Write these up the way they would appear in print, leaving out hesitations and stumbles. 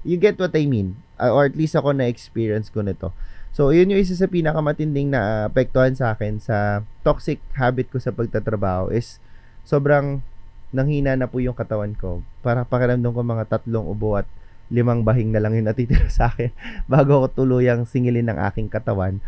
you get what I mean. Or at least ako na-experience ko nito. So, yun yung isa sa pinakamatinding na apektuhan sa akin sa toxic habit ko sa pagtatrabaho is sobrang nanghina na po yung katawan ko. Para pakiramdam ko mga 3 ubo at 5 bahing na lang yung natitira sa akin bago ako tuluyang singilin ng aking katawan.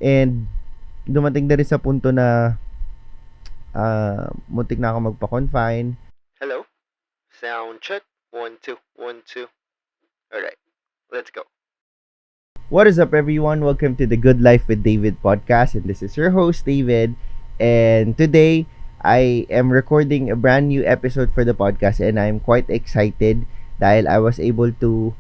And dumating na rin sa punto na muntik na ako magpa-confine. Hello? Sound check. 1, 2, 1, 2. Alright, let's go. What is up, everyone? Welcome to the Good Life with David podcast, and this is your host, David. And today, I am recording a brand new episode for the podcast, and I'm quite excited dahil I was able to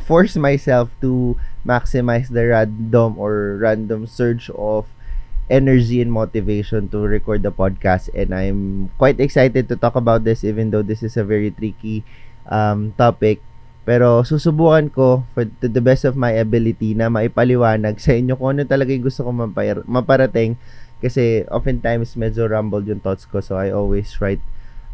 force myself to maximize the random surge of energy and motivation to record the podcast. And I'm quite excited to talk about this, even though this is a very tricky topic. Pero susubukan ko to the best of my ability na maipaliwanag sa inyo kung ano talaga yung gusto ko maparating. Kasi oftentimes medyo rumbled yung thoughts ko, so I always write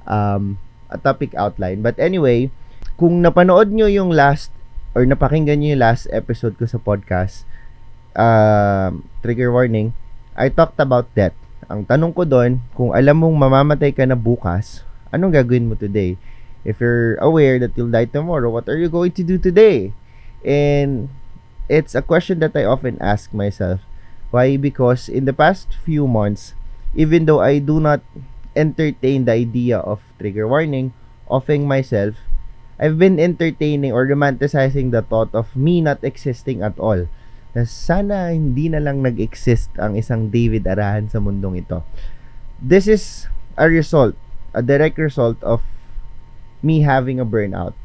a topic outline. But anyway, kung napanood nyo yung napakinggan nyo yung last episode ko sa podcast, trigger warning, I talked about death. Ang tanong ko doon, kung alam mong mamamatay ka na bukas, anong gagawin mo today? If you're aware that you'll die tomorrow, what are you going to do today? And it's a question that I often ask myself. Why? Because in the past few months, even though I do not entertain the idea of trigger warning, offing myself, I've been entertaining or romanticizing the thought of me not existing at all. Na sana hindi na lang nag-exist ang isang David Arahan sa mundong ito. This is a direct result of me having a burnout.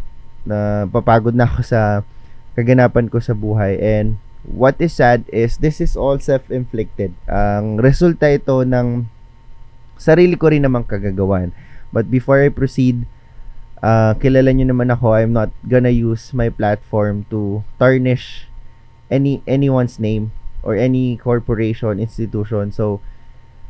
Na papagod na ako sa kaganapan ko sa buhay. And what is sad is this is all self-inflicted. Ang resulta ito ng sarili ko rin namang kagagawan. But before I proceed, kilala nyo naman ako. I'm not gonna use my platform to tarnish anyone's name or any corporation, institution. So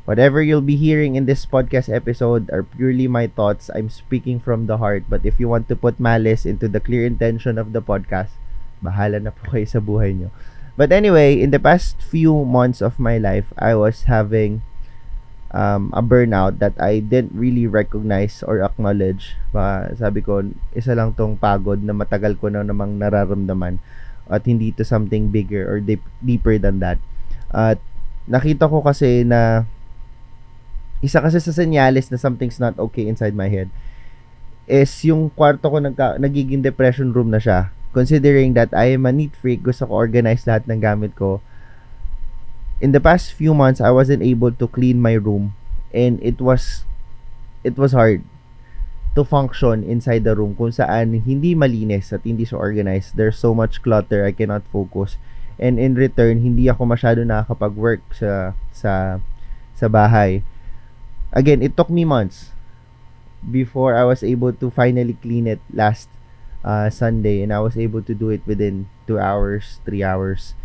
whatever you'll be hearing in this podcast episode are purely my thoughts. I'm speaking from the heart. But if you want to put malice into the clear intention of the podcast, bahala na po kayo sa buhay nyo. But anyway, in the past few months of my life, I was having a burnout that I didn't really recognize or acknowledge. Sabi ko, isa lang tong pagod na matagal ko na namang nararamdaman at hindi to something bigger or deeper than that. At nakita ko kasi na isa kasi sa senyales na something's not okay inside my head is yung kwarto ko nagiging depression room na siya. Considering that I am a neat freak, gusto ko organize lahat ng gamit ko. In the past few months, I wasn't able to clean my room, and it was hard to function inside the room kung saan hindi malinis at hindi siya organized. There's so much clutter, I cannot focus. And in return, hindi ako masyado nakakapag-work sa bahay. Again, it took me months before I was able to finally clean it last Sunday, and I was able to do it within 2 hours, 3 hours.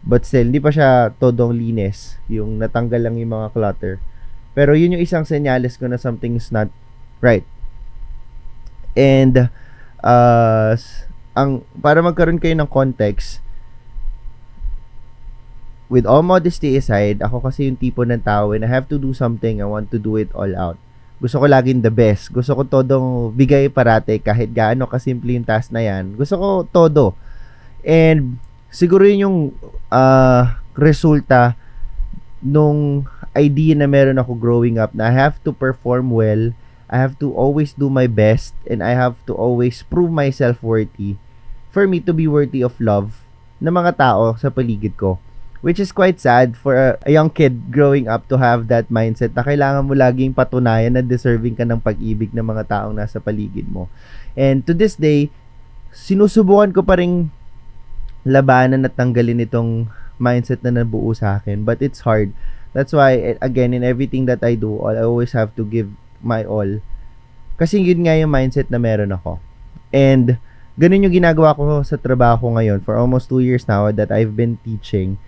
But still, hindi pa siya todong linis. Yung natanggal lang yung mga clutter. Pero yun yung isang senyales ko na something's not right. And para magkaroon kayo ng context, with all modesty aside, ako kasi yung tipo ng tao, when I have to do something, I want to do it all out. Gusto ko laging the best. Gusto ko todong bigay parate kahit gaano kasimple yung task na yan. Gusto ko todo. And siguro yun yung resulta nung idea na meron ako growing up na I have to perform well, I have to always do my best, and I have to always prove myself worthy for me to be worthy of love ng mga tao sa paligid ko. Which is quite sad for a young kid growing up to have that mindset na kailangan mo laging patunayan na deserving ka ng pag-ibig ng mga taong nasa paligid mo. And to this day, sinusubukan ko pa ring labanan at tanggalin itong mindset na nabuo sa akin. But it's hard. That's why, again, in everything that I do, I always have to give my all. Kasi yun nga yung mindset na meron ako. And ganun yung ginagawa ko sa trabaho ko ngayon for almost 2 years now that I've been teaching.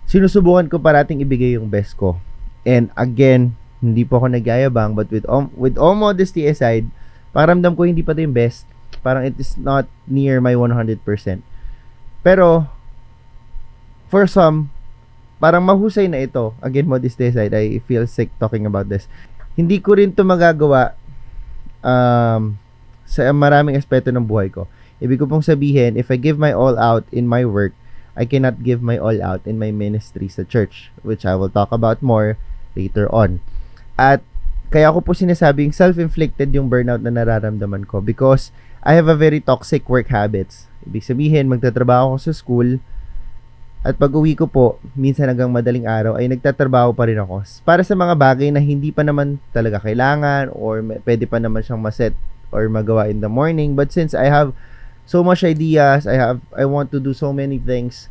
Sinusubukan ko parating ibigay yung best ko. And again, hindi po ako nagyayabang, but with all modesty aside, paramdam ko hindi pa ito yung best. Parang it is not near my 100%. Pero, for some, parang mahusay na ito. Again, modest aside, I feel sick talking about this. Hindi ko rin to magagawa sa maraming aspeto ng buhay ko. Ibig ko pong sabihin, if I give my all out in my work, I cannot give my all out in my ministry sa church, which I will talk about more later on. At kaya ko po sinasabing self-inflicted yung burnout na nararamdaman ko because I have a very toxic work habits. Ibig sabihin, magtatrabaho ako sa school at pag uwi ko po, minsan hanggang madaling araw ay nagtatrabaho pa rin ako para sa mga bagay na hindi pa naman talaga kailangan or pwede pa naman siyang maset or magawa in the morning. But since I have so much ideas, I want to do so many things,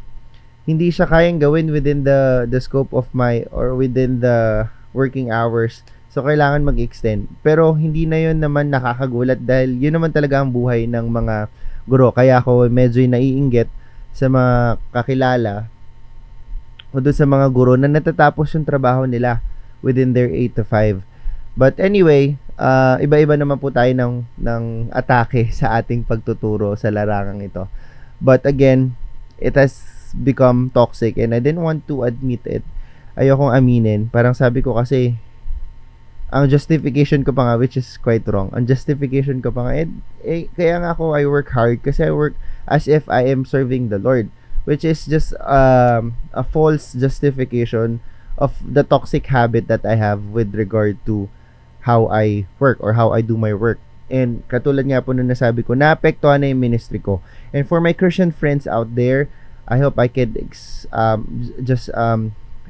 hindi siya kayang gawin within the scope of my or within the working hours. So kailangan mag-extend. Pero hindi na yun naman nakakagulat dahil yun naman talaga ang buhay ng mga guro. Kaya ako medyo naiinggit sa mga kakilala o doon sa mga guro na natatapos yung trabaho nila within their 8 to 5. But anyway, iba-iba naman po tayo ng atake sa ating pagtuturo sa larangang ito. But again, it has become toxic and I didn't want to admit it. Ayokong aminin. Parang sabi ko kasi, ang justification ko pa nga, which is quite wrong, ang justification ko pa nga, kaya nga ako, I work hard kasi I work as if I am serving the Lord, which is just a false justification of the toxic habit that I have with regard to how I work or how I do my work. And katulad nga po nung nasabi ko, naapektuhan na yung ministry ko. And for my Christian friends out there, I hope I could just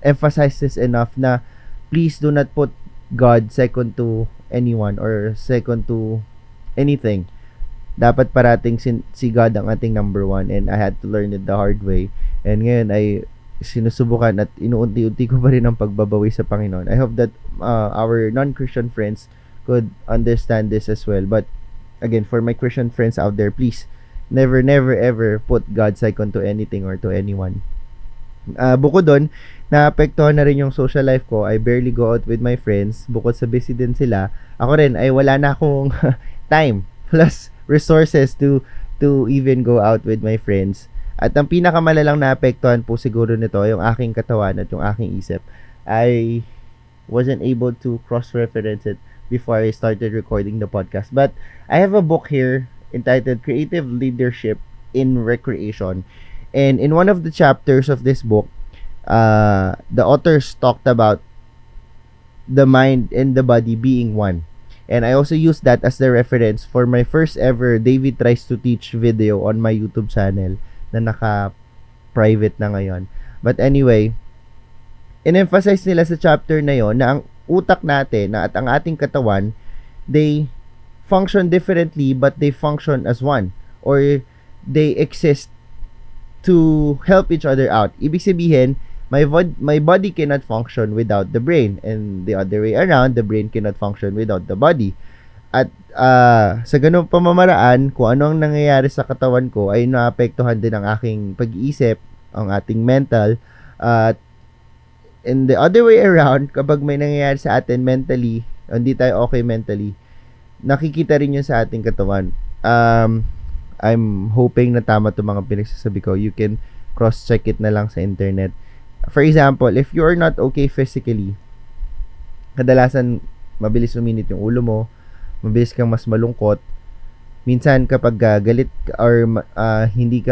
emphasize this enough na please do not put God second to anyone or second to anything. Dapat parating si God ang ating number one, and I had to learn it the hard way. And ngayon ay sinusubukan at inuunti-unti ko pa rin ang pagbabawi sa Panginoon. I hope that our non-Christian friends could understand this as well. But again, for my Christian friends out there, please never ever put God second to anything or to anyone. Bukod doon, naapektuhan na rin yung social life ko. I barely go out with my friends. Bukod sa busy din sila, ako rin ay wala na akong time plus resources to even go out with my friends. At ang pinakamalalang naapektuhan po siguro nito yung aking katawan at yung aking isip. I wasn't able to cross-reference it before I started recording the podcast. But I have a book here entitled Creative Leadership in Recreation. And in one of the chapters of this book, the authors talked about the mind and the body being one. And I also used that as the reference for my first ever David Tries to Teach video on my YouTube channel na naka-private na ngayon. But anyway, in-emphasize nila sa chapter na yon na ang utak natin at ang ating katawan, they function differently but they function as one, or they exist to help each other out. Ibig sabihin, my body cannot function without the brain, and the other way around, the brain cannot function without the body. At sa ganung pamamaraan, kung ano ang nangyayari sa katawan ko ay naapektuhan din ang aking pag-iisip, ang ating mental. At in the other way around, kapag may nangyayari sa atin mentally, hindi tayo okay mentally, nakikita rin yun sa ating katawan. I'm hoping na tama itong mga pinagsasabi ko. You can cross-check it na lang sa internet. For example, if you are not okay physically, kadalasan mabilis uminit yung ulo mo, mabilis kang mas malungkot. Minsan kapag galit or hindi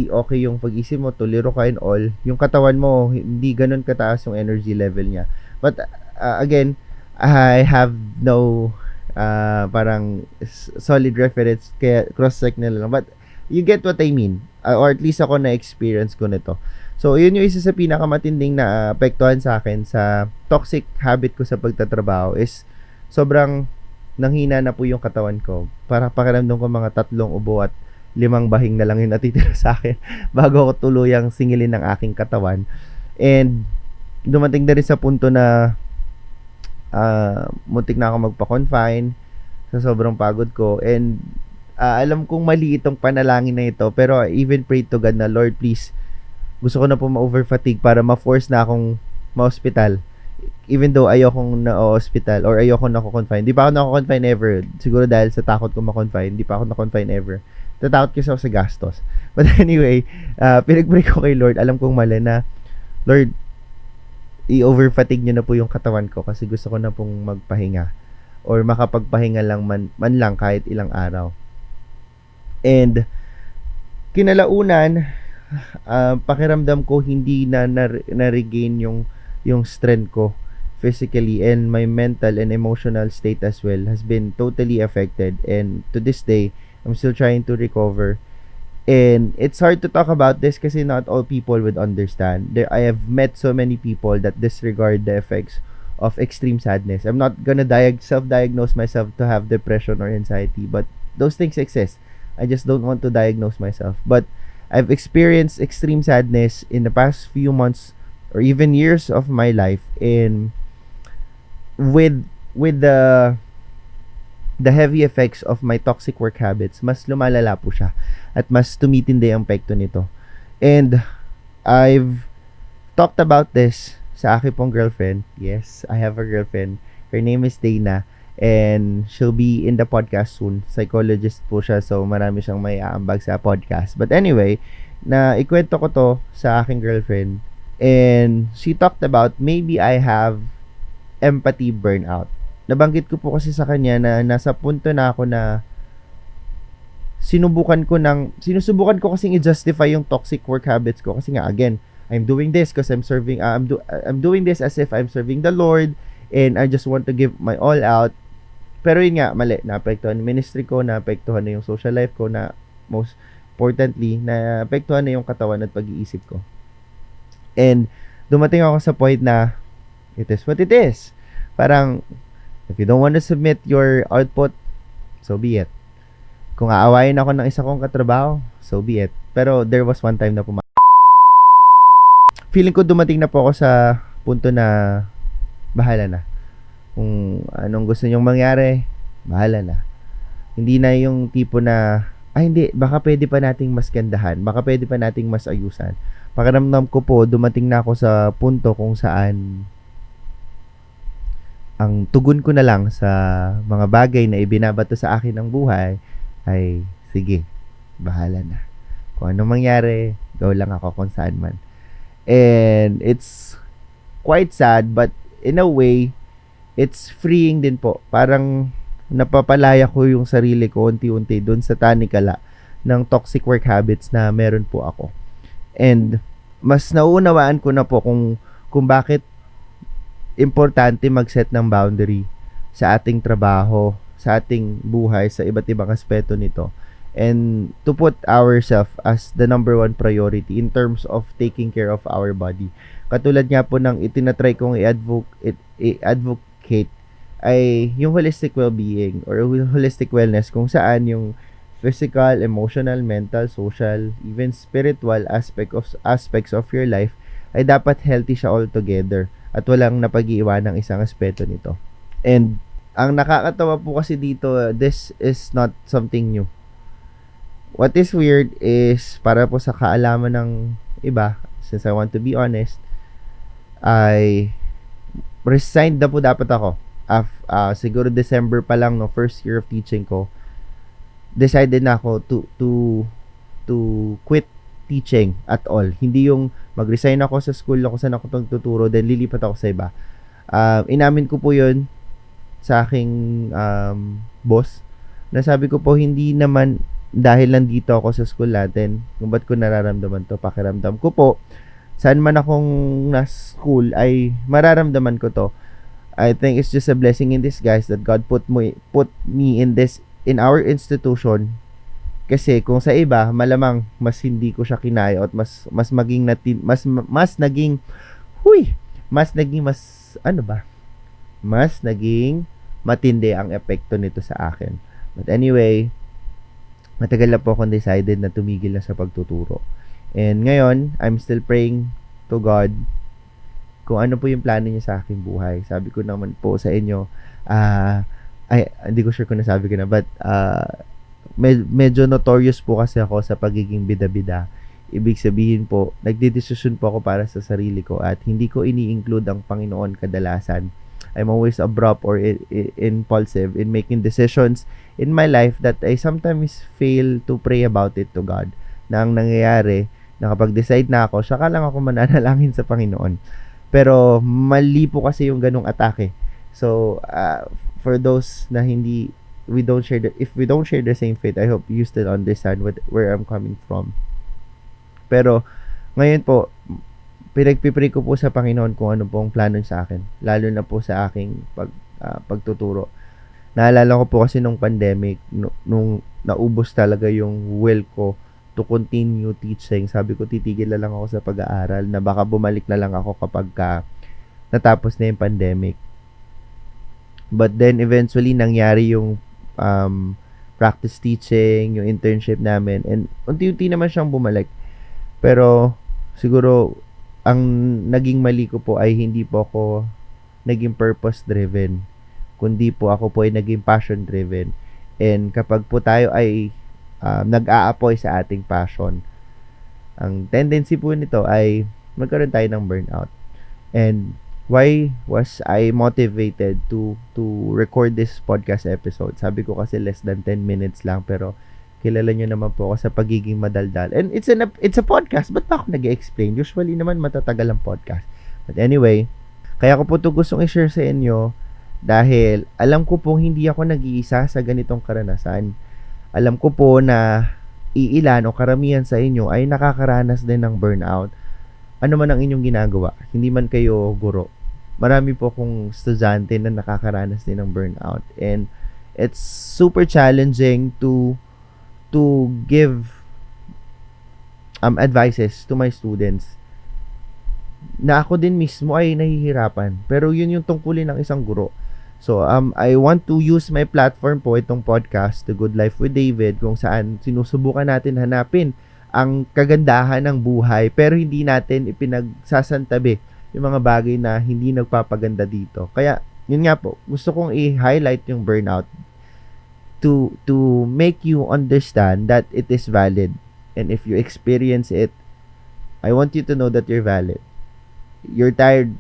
okay yung pag-isip mo, tuliro ka and all, yung katawan mo hindi ganun kataas yung energy level niya. But again, I have no parang solid reference, kaya cross-check na lang. But you get what I mean, or at least ako na-experience ko nito. So, yun yung isa sa pinakamatinding na apektuhan sa akin sa toxic habit ko sa pagtatrabaho is sobrang nanghina na po yung katawan ko. Para pakiramdam ko mga 3 ubo at 5 bahing na lang yung natitira sa akin bago ako tuluyang singilin ng aking katawan. And dumating na rin sa punto na muntik na ako magpa-confine sa sobrang pagod ko. And alam kong mali itong panalangin na ito, pero I even pray to God na, Lord, please, gusto ko na po ma-overfatigue para ma-force na akong ma-hospital. even though ayokong na-hospital or ayokong nako-confine. Di pa ako nako-confine ever. Siguro dahil sa takot ko ma-confine, di pa ako na-confine ever. Tatakot kasi ako sa gastos. But anyway, pinag-pray ko kay Lord. Alam kong mali na, Lord, i-overfatigue niyo na po yung katawan ko kasi gusto ko na pong magpahinga or makapagpahinga lang man lang kahit ilang araw. And kinalaunan, pakiramdam ko hindi na regain yung strength ko physically, and my mental and emotional state as well has been totally affected, and to this day I'm still trying to recover. And it's hard to talk about this kasi not all people would understand. I have met so many people that disregard the effects of extreme sadness. I'm not gonna self-diagnose myself to have depression or anxiety, but those things exist. I just don't want to diagnose myself. But I've experienced extreme sadness in the past few months or even years of my life, and with the heavy effects of my toxic work habits, mas lumalala po siya at mas tumitindi ang epekto nito. And I've talked about this sa aking pong girlfriend. Yes, I have a girlfriend. Her name is Dana, and she'll be in the podcast soon. Psychologist po siya, so marami siyang may aambag sa podcast. But anyway, na ikwento ko to sa aking girlfriend, and she talked about maybe I have empathy burnout. Nabanggit ko po kasi sa kanya na nasa punto na ako na sinusubukan ko kasing i-justify yung toxic work habits ko kasi nga, again, I'm doing this because I'm doing this as if I'm serving the Lord, and I just want to give my all out. Pero yun nga, mali. Naapektuhan yung ministry ko, naapektuhan na yung social life ko, na most importantly, naapektuhan na yung katawan at pag-iisip ko. And dumating ako sa point na it is what it is. Parang, if you don't want to submit your output, so be it. Kung aawayin ako ng isa kong katrabaho, so be it. Pero there was one time na feeling ko dumating na po ako sa punto na bahala na. Kung anong gusto nyong mangyari, bahala na. Hindi na yung tipo na, hindi, baka pwede pa nating mas gandahan, baka pwede pa nating mas ayusan. Pakiramdam ko po, dumating na ako sa punto kung saan ang tugon ko na lang sa mga bagay na ibinabato sa akin ng buhay ay, sige, bahala na. Kung anong mangyari, go lang ako kung saan man. And it's quite sad, but in a way, it's freeing din po. Parang napapalaya ko yung sarili ko unti-unti dun sa tanikala ng toxic work habits na meron po ako. And mas nauunawaan ko na po kung bakit importante mag-set ng boundary sa ating trabaho, sa ating buhay, sa iba't ibang aspeto nito. And to put ourselves as the number one priority in terms of taking care of our body. Katulad nga po ng itinatry kong i-advocate ay yung holistic well-being or holistic wellness, kung saan yung physical, emotional, mental, social, even spiritual aspects of your life ay dapat healthy siya all together at walang napag-iwan ng isang aspeto nito. And ang nakakatawa po kasi dito, this is not something new. What is weird is, para po sa kaalaman ng iba, since I want to be honest, I resigned na po dapat ako. Siguro December pa lang, no, first year of teaching ko, decided na ako to quit teaching at all. Hindi yung mag-resign ako sa school ako saan ako tuturo, then lilipat ako sa iba. Inamin ko po yun sa aking boss. Nasabi ko po, hindi naman dahil nandito ako sa school natin kung ba't ko nararamdaman to. Pakiramdam ko po, saan man akong na school ay mararamdaman ko to. I think it's just a blessing in disguise that God put me in our institution. Kasi kung sa iba, malamang mas hindi ko siya kinaya at mas naging matindi ang epekto nito sa akin. But anyway, matagal na po akong decided na tumigil na sa pagtuturo. And ngayon, I'm still praying to God kung ano po yung plano niya sa aking buhay. Sabi ko naman po sa inyo, hindi ko sure kung nasabi ko na, but medyo notorious po kasi ako sa pagiging bida-bida. Ibig sabihin po, nagdedesisyon po ako para sa sarili ko at hindi ko ini-include ang Panginoon kadalasan. I'm always abrupt or impulsive in making decisions in my life that I sometimes fail to pray about it to God. Na ang nangyayari, nakapag-decide na ako, saka lang ako mananalangin sa Panginoon. Pero mali po kasi yung ganong atake. So, for those na hindi, if we don't share the same faith, I hope you still understand where I'm coming from. Pero, ngayon po, pinagpipray ko po sa Panginoon kung ano pong plano sa akin. Lalo na po sa aking pagtuturo. Naalala ko po kasi nung pandemic, nung naubos talaga yung will ko to continue teaching. Sabi ko, titigil na lang ako sa pag-aaral na baka bumalik na lang ako kapag natapos na yung pandemic. But then, eventually, nangyari yung practice teaching, yung internship namin. And unti-unti naman siyang bumalik. Pero, siguro, ang naging mali ko po ay hindi po ako naging purpose-driven. Kundi po ako po ay naging passion-driven. And kapag po tayo ay nag-aapoy sa ating passion, ang tendency po nito ay magkaroon tayo ng burnout. And why was I motivated to record this podcast episode? Sabi ko kasi less than 10 minutes lang, pero kilala nyo naman po ako sa pagiging madaldal. And it's a podcast. Ba't pa ako nag-explain? Usually naman matatagal ang podcast. But anyway, kaya ko po ito gustong i-share sa inyo dahil alam ko pong hindi ako nag-iisa sa ganitong karanasan. Alam ko po na iilan o karamihan sa inyo ay nakakaranas din ng burnout. Ano man ang inyong ginagawa, hindi man kayo guro. Marami po akong estudyante na nakakaranas din ng burnout. And it's super challenging to give advices to my students na ako din mismo ay nahihirapan. Pero yun yung tungkulin ng isang guro. So, I want to use my platform po, itong podcast, The Good Life with David, kung saan sinusubukan natin hanapin ang kagandahan ng buhay pero hindi natin ipinagsasantabi yung mga bagay na hindi nagpapaganda dito. Kaya, yun nga po, gusto kong i-highlight yung burnout to make you understand that it is valid. And if you experience it, I want you to know that you're valid. You're tired.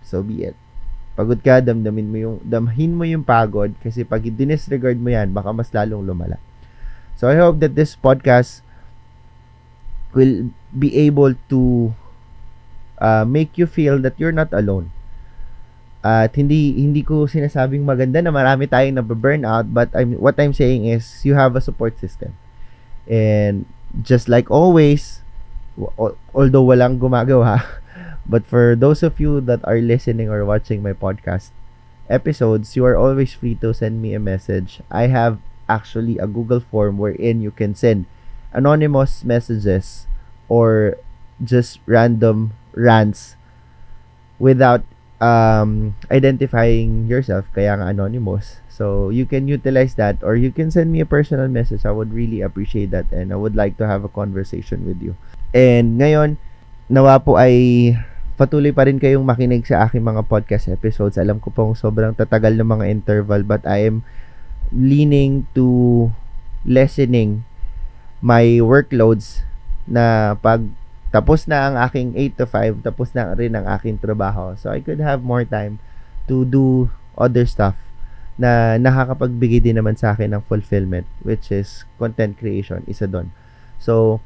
So be it. Pagod ka, damhin mo yung pagod kasi pag dinisregard mo yan, baka mas lalong lumala. So I hope that this podcast will be able to make you feel that you're not alone. At hindi ko sinasabing maganda na marami tayong nababurnout, but what I'm saying is you have a support system. And just like always, although walang gumagawa, but for those of you that are listening or watching my podcast episodes, you are always free to send me a message. I have actually a Google form wherein you can send anonymous messages or just random rants without identifying yourself, kaya nga anonymous. So you can utilize that, or you can send me a personal message. I would really appreciate that, and I would like to have a conversation with you. And ngayon, nawa po ay patuloy pa rin kayong makinig sa aking mga podcast episodes. Alam ko pong sobrang tatagal ng mga interval, but I am leaning to lessening my workloads na pag tapos na ang aking 8 to 5, tapos na rin ang aking trabaho. So, I could have more time to do other stuff na nakakapagbigay din naman sa akin ng fulfillment, which is content creation, isa doon. So,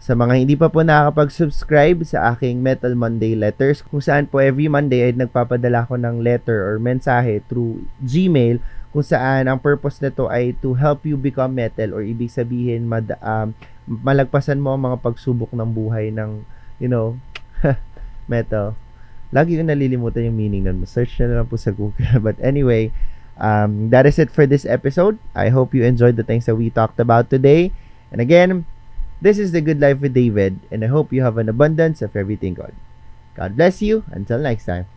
sa mga hindi pa po nakakapag-subscribe sa aking Metal Monday letters, kung saan po every Monday ay nagpapadala ko ng letter or mensahe through Gmail, kung saan ang purpose nito ay to help you become metal, or ibig sabihin malagpasan mo ang mga pagsubok ng buhay ng, metal. Lagi ko nalilimutan yung meaning nun. Search na lang po sa Google. But anyway, that is it for this episode. I hope you enjoyed the things that we talked about today. And again, this is The Good Life with David, and I hope you have an abundance of everything good. God bless you. Until next time.